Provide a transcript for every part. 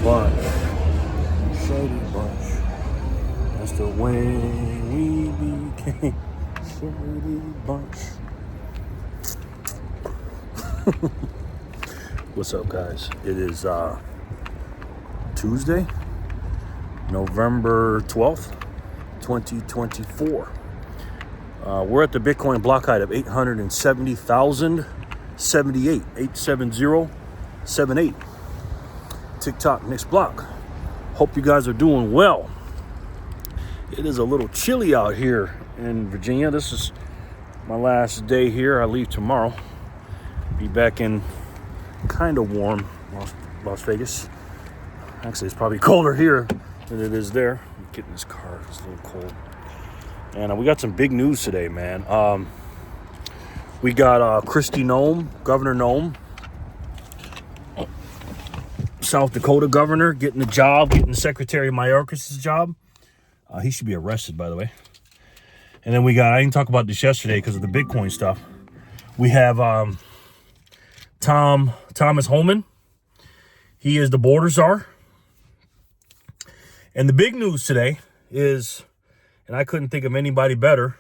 bunch. Shady bunch. That's the way we became. Shady bunch. What's up, guys? It is Tuesday, November 12th, 2024. We're at the Bitcoin block height of 870,078, 87078. TikTok next block. Hope you guys are doing well. It is a little chilly out here in Virginia. This is my last day here. I leave tomorrow. Be back in kind of warm Las Vegas. Actually, it's probably colder here than it is there. I'm getting this car. It's a little cold. And we got some big news today, man. We got Kristi Noem, Governor Noem, South Dakota governor, getting the job, getting Secretary Mayorkas' job. He should be arrested, by the way. And then we got, I didn't talk about this yesterday because of the Bitcoin stuff. We have Thomas Homan. He is the border czar. And the big news today is, and I couldn't think of anybody better,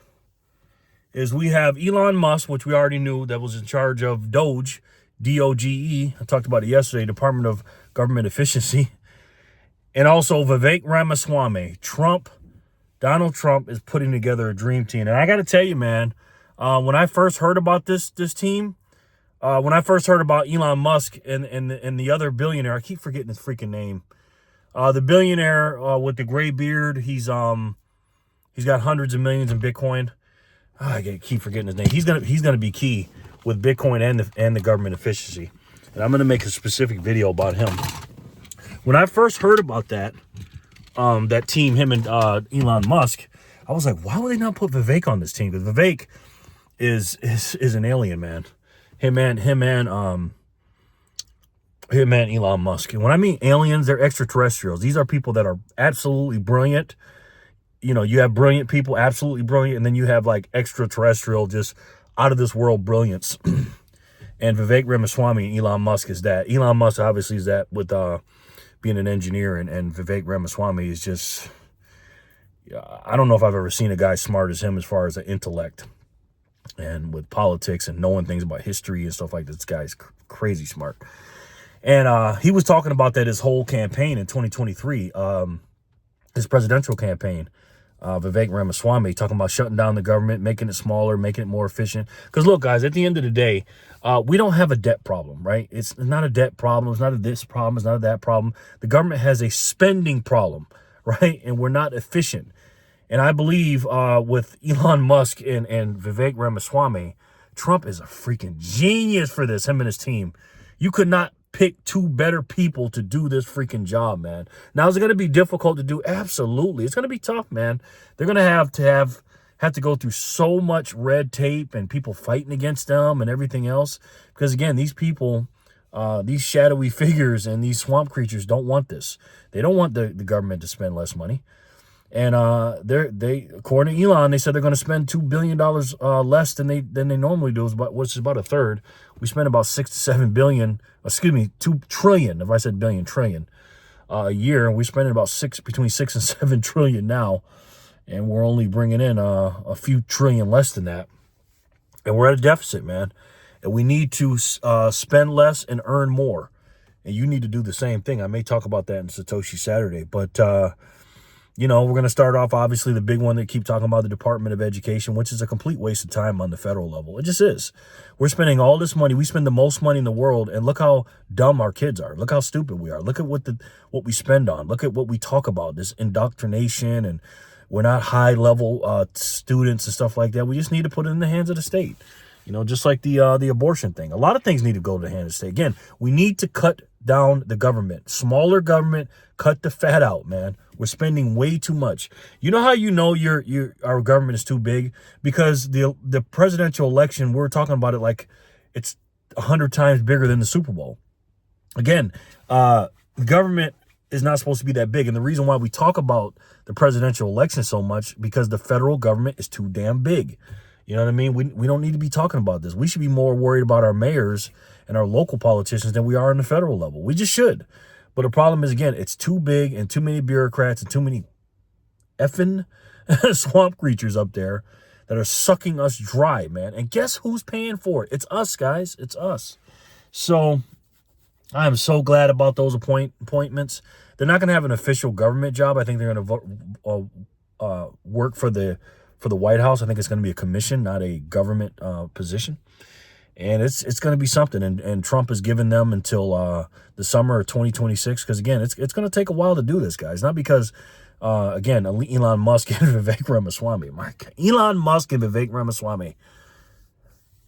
is we have Elon Musk, which we already knew, that was in charge of D.O.G.E, D.O.G.E. I talked about it yesterday, Department of Government Efficiency. And also Vivek Ramaswamy. Donald Trump is putting together a dream team. And I got to tell you, man, when I first heard about this team, when I first heard about Elon Musk and the other billionaire, I keep forgetting his freaking name. The billionaire with the gray beard, he's got hundreds of millions in Bitcoin. I keep forgetting his name. He's gonna be key with Bitcoin and the government efficiency. And I'm gonna make a specific video about him. When I first heard about that team, him and Elon Musk, I was like, why would they not put Vivek on this team? Because Vivek is an alien, man. Him and Elon Musk. And when I mean aliens, they're extraterrestrials. These are people that are absolutely brilliant. You know, you have brilliant people, absolutely brilliant, and then you have like extraterrestrial, just out of this world brilliance. And Vivek Ramaswamy and Elon Musk is that. Elon Musk obviously is that with being an engineer, and Vivek Ramaswamy is just, I don't know if I've ever seen a guy smart as him as far as the intellect and with politics and knowing things about history and stuff like that. This guy's crazy smart. And he was talking about that his whole campaign in 2023, his presidential campaign, Vivek Ramaswamy, talking about shutting down the government, making it smaller, making it more efficient. Because look, guys, at the end of the day, we don't have a debt problem, right? It's not a debt problem. It's not a this problem. It's not a that problem. The government has a spending problem, right? And we're not efficient. And I believe with Elon Musk and Vivek Ramaswamy, Trump is a freaking genius for this, him and his team. You could not pick two better people to do this freaking job, man. Now, is it going to be difficult to do? Absolutely. It's going to be tough, man. They're going to have to go through so much red tape and people fighting against them and everything else. Because, again, these people, these shadowy figures and these swamp creatures don't want this. They don't want the government to spend less money. And they according to Elon, they said they're going to spend $2 billion less than they normally do, which is about a third. We spend about 6 to 7 billion. Excuse me, 2 trillion. If I said billion, trillion a year, and we spend about between 6 and 7 trillion now, and we're only bringing in a few trillion less than that, and we're at a deficit, man. And we need to spend less and earn more, and you need to do the same thing. I may talk about that in Satoshi Saturday, but. You know, we're going to start off, obviously, the big one they keep talking about, the Department of Education, which is a complete waste of time on the federal level. It just is. We're spending all this money. We spend the most money in the world, and look how dumb our kids are. Look how stupid we are. Look at what we spend on. Look at what we talk about, this indoctrination, and we're not high-level students and stuff like that. We just need to put it in the hands of the state. You know, just like the abortion thing. A lot of things need to go to the hands of the state. Again, we need to cut down the government. Smaller government, cut the fat out, man. We're spending way too much. You know how you know our government is too big? Because the presidential election, we're talking about it like it's 100 times bigger than the Super Bowl. Again, the government is not supposed to be that big. And the reason why we talk about the presidential election so much, because the federal government is too damn big. You know what I mean? We don't need to be talking about this. We should be more worried about our mayors and our local politicians than we are on the federal level. We just should. But the problem is, again, it's too big and too many bureaucrats and too many effing swamp creatures up there that are sucking us dry, man. And guess who's paying for it? It's us, guys. It's us. So I am so glad about those appointments. They're not going to have an official government job. I think they're going to work for the White House. I think it's going to be a commission, not a government position. And it's going to be something. And Trump has given them until the summer of 2026. Because, again, it's going to take a while to do this, guys. Not because, again, Elon Musk and Vivek Ramaswamy. Elon Musk and Vivek Ramaswamy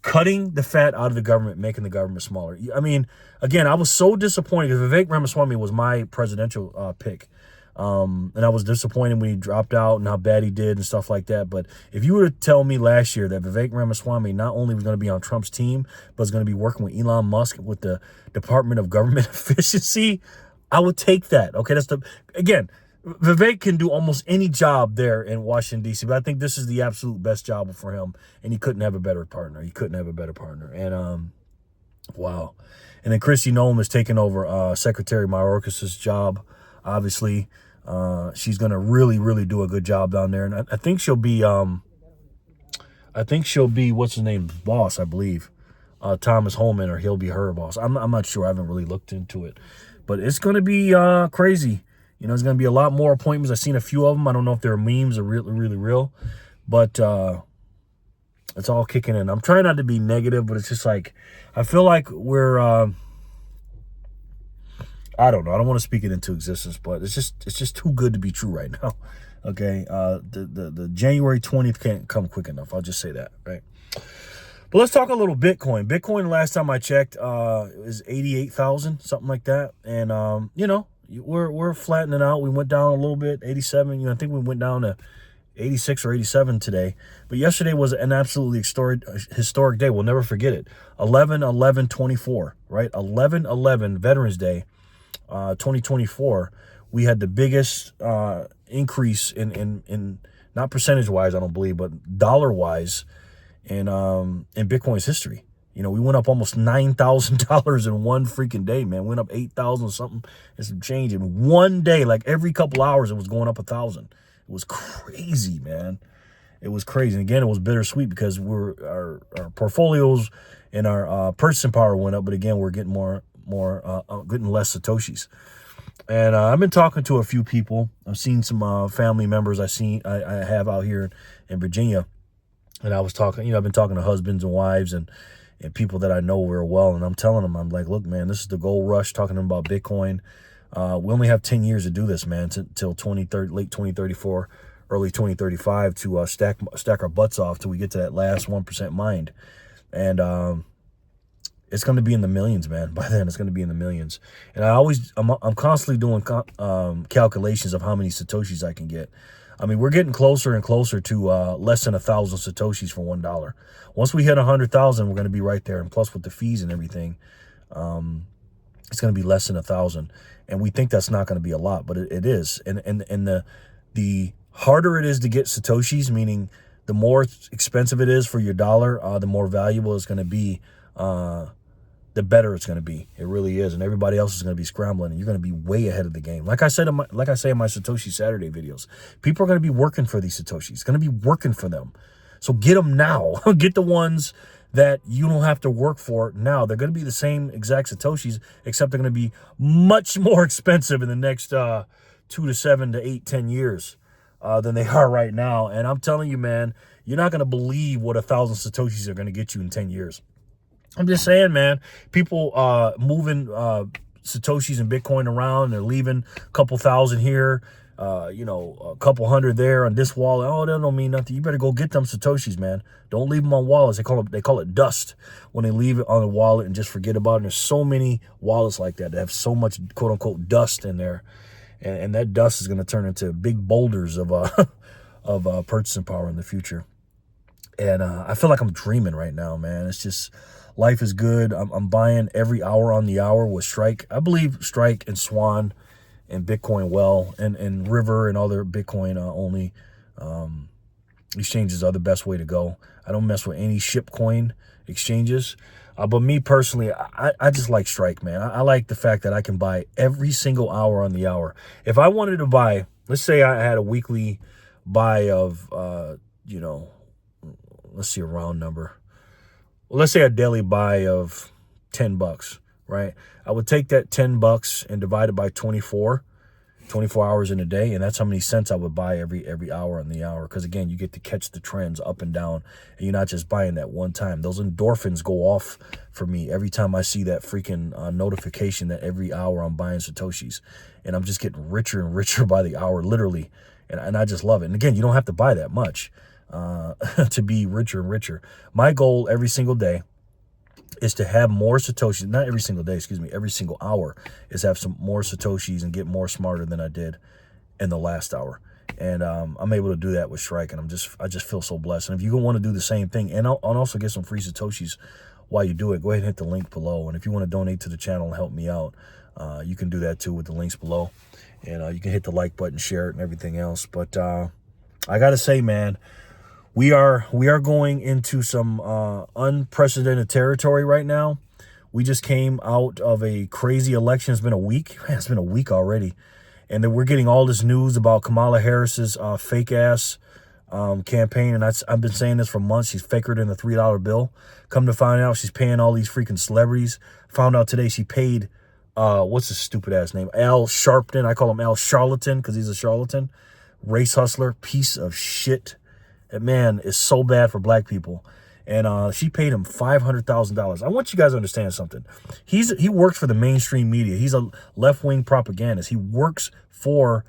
cutting the fat out of the government, making the government smaller. I mean, again, I was so disappointed because Vivek Ramaswamy was my presidential pick. And I was disappointed when he dropped out and how bad he did and stuff like that. But if you were to tell me last year that Vivek Ramaswamy not only was going to be on Trump's team, but was going to be working with Elon Musk with the Department of Government Efficiency, I would take that. Okay, again, Vivek can do almost any job there in Washington, D.C., but I think this is the absolute best job for him, and he couldn't have a better partner. And, wow. And then Kristi Noem is taking over Secretary Mayorkas's job, obviously. She's going to really, really do a good job down there. And I think she'll be, what's his name, boss, I believe. Thomas Holman, or he'll be her boss. I'm not sure. I haven't really looked into it. But it's going to be crazy. You know, there's going to be a lot more appointments. I've seen a few of them. I don't know if they're memes or really, really real. But it's all kicking in. I'm trying not to be negative, but it's just like, I feel like we're, I don't know. I don't want to speak it into existence, but it's just too good to be true right now. Okay. The January 20th can't come quick enough. I'll just say that, right? But let's talk a little Bitcoin. Bitcoin, the last time I checked, is 88,000, something like that. And, you know, we're flattening out. We went down a little bit, 87. You know, I think we went down to 86 or 87 today. But yesterday was an absolutely historic day. We'll never forget it. 11/11/24, right? 11/11 Veterans Day, 2024. We had the biggest increase in not percentage-wise, I don't believe, but dollar-wise in Bitcoin's history. You know, we went up almost $9,000 in one freaking day, man. Went up 8,000 something and some change in one day. Like every couple hours, it was going up 1,000. It was crazy, man. It was crazy. And again, it was bittersweet because our portfolios and our purchasing power went up, but again, we're getting getting less Satoshis. And I've been talking to a few people. I've seen some family members I have out here in Virginia. And I was talking, you know, I've been talking to husbands and wives and people that I know very well. And I'm telling them, I'm like, look, man, this is the gold rush, talking to them about Bitcoin. We only have 10 years to do this, man, till 2030, late 2034, early 2035 to stack our butts off till we get to that last 1% mined. And it's going to be in the millions, man. By then, it's going to be in the millions. And I'm constantly doing calculations of how many Satoshis I can get. I mean, we're getting closer and closer to less than 1,000 Satoshis for $1. Once we hit 100,000, we're going to be right there. And plus, with the fees and everything, it's going to be less than 1,000. And we think that's not going to be a lot, but it is. And the harder it is to get Satoshis, meaning the more expensive it is for your dollar, the more valuable it's going to be. The better it's going to be. It really is. And everybody else is going to be scrambling, and you're going to be way ahead of the game. Like I say in my Satoshi Saturday videos, people are going to be working for these Satoshis. It's going to be working for them. So get them now. Get the ones that you don't have to work for now. They're going to be the same exact Satoshis, except they're going to be much more expensive in the next 2 to 7 to 8, 10 years than they are right now. And I'm telling you, man, you're not going to believe what 1,000 Satoshis are going to get you in 10 years. I'm just saying, man, people moving Satoshis and Bitcoin around. They're leaving a couple thousand here, you know, a couple hundred there on this wallet. Oh, that don't mean nothing. You better go get them Satoshis, man. Don't leave them on wallets. They call it dust when they leave it on a wallet and just forget about it. And there's so many wallets like that have so much quote unquote dust in there, and that dust is going to turn into big boulders of purchasing power in the future. And I feel like I'm dreaming right now, man. It's just, life is good. I'm buying every hour on the hour with Strike. I believe Strike and Swan and Bitcoin well, and River and other Bitcoin only exchanges are the best way to go. I don't mess with any shitcoin exchanges. But me personally, I just like Strike, man. I like the fact that I can buy every single hour on the hour. If I wanted to buy, let's say I had a weekly buy of, you know, let's see a round number. Well, let's say a daily buy of $10, right? I would take that $10 and divide it by 24 hours in a day, and that's how many cents I would buy every hour on the hour. Because again, you get to catch the trends up and down, and you're not just buying that one time. Those endorphins go off for me every time I see that freaking notification that every hour I'm buying Satoshis, and I'm just getting richer and richer by the hour, literally, and I just love it. And again, you don't have to buy that much to be richer and richer. My goal every single day is to have more Satoshis, not every single day, excuse me, every single hour, is have some more Satoshis and get more smarter than I did in the last hour. And I'm able to do that with Strike, and I just feel so blessed. And if you want to do the same thing, and I'll also get some free Satoshis while you do it, go ahead and hit the link below. And if you want to donate to the channel and help me out, you can do that too with the links below. And you can hit the like button, share it, and everything else. But I got to say, man, we are going into some unprecedented territory right now. We just came out of a crazy election. It's been a week. Man, it's been a week already. And then we're getting all this news about Kamala Harris's fake-ass campaign. And I've been saying this for months. She's faker than the $3 bill. Come to find out, she's paying all these freaking celebrities. Found out today she paid, what's his stupid-ass name? Al Sharpton. I call him Al Charlatan because he's a charlatan. Race hustler. Piece of shit. That man is so bad for black people. And she paid him $500,000. I want you guys to understand something. He works for the mainstream media. He's a left-wing propagandist. He works for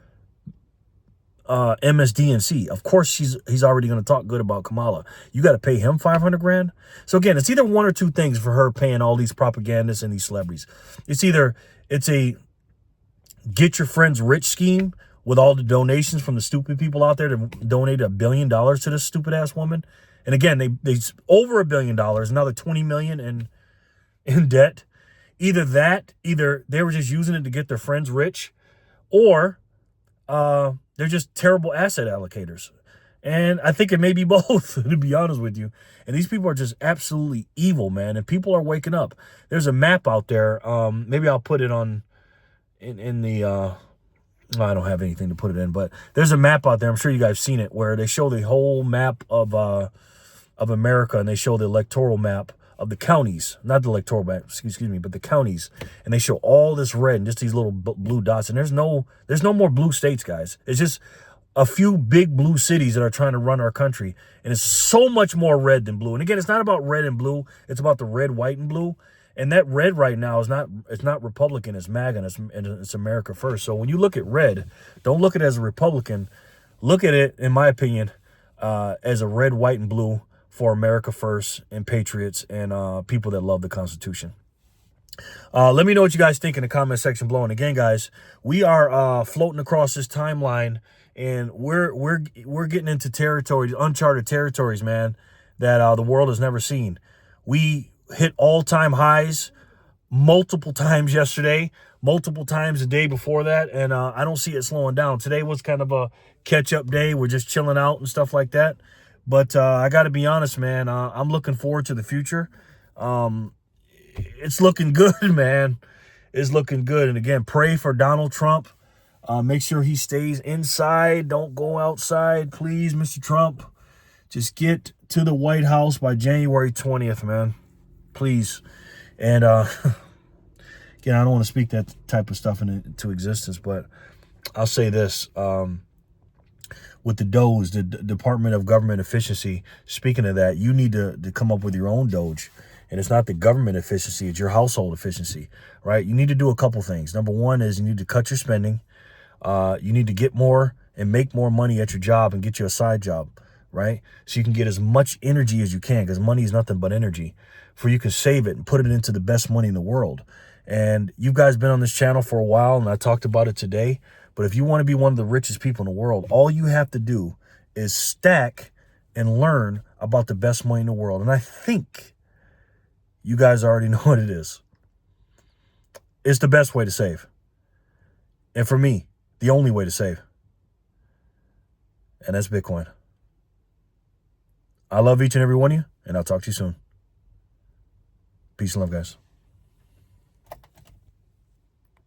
MSDNC. Of course, he's already going to talk good about Kamala. You got to pay him 500 grand. So again, it's either one or two things for her paying all these propagandists and these celebrities. It's either it's a get your friends rich scheme with all the donations from the stupid people out there to donate $1 billion to this stupid ass woman. And again, they over $1 billion, now they're 20 million in debt. Either they were just using it to get their friends rich, or they're just terrible asset allocators. And I think it may be both, to be honest with you. And these people are just absolutely evil, man. And people are waking up. There's a map out there. Maybe I'll put it on in the I don't have anything to put it in, but there's a map out there. I'm sure you guys have seen it, where they show the whole map of America, and they show the electoral map of the counties, not the electoral map, excuse me, but the counties, and they show all this red and just these little blue dots. And there's no more blue states, guys. It's just a few big blue cities that are trying to run our country, and it's so much more red than blue. And again, it's not about red and blue; it's about the red, white, and blue. And that red right now is not Republican, it's MAGA, and it's America first. So when you look at red, don't look at it as a Republican. Look at it, in my opinion, as a red, white, and blue for America first and patriots and people that love the Constitution. Let me know what you guys think in the comment section below. And again, guys, we are floating across this timeline, and we're getting into territories, uncharted territories, man, that the world has never seen. We hit all-time highs multiple times yesterday, multiple times the day before that, and I don't see it slowing down. Today was kind of a catch-up day. We're just chilling out and stuff like that. But I got to be honest, man, I'm looking forward to the future. It's looking good, man. It's looking good. And again, pray for Donald Trump. Make sure he stays inside. Don't go outside, please, Mr. Trump. Just get to the White House by January 20th, man. Please. And again, I don't want to speak that type of stuff into existence, but I'll say this. With the DOGE, the Department of Government Efficiency, speaking of that, you need to come up with your own DOGE. And it's not the government efficiency, it's your household efficiency, right? You need to do a couple things. Number one is you need to cut your spending. You need to get more and make more money at your job and get you a side job, right? So you can get as much energy as you can, because money is nothing but energy, for you can save it and put it into the best money in the world. And you guys been on this channel for a while, and I talked about it today. But if you want to be one of the richest people in the world, all you have to do is stack and learn about the best money in the world. And I think you guys already know what it is. It's the best way to save. And for me, the only way to save. And that's Bitcoin. I love each and every one of you, and I'll talk to you soon. Peace and love, guys.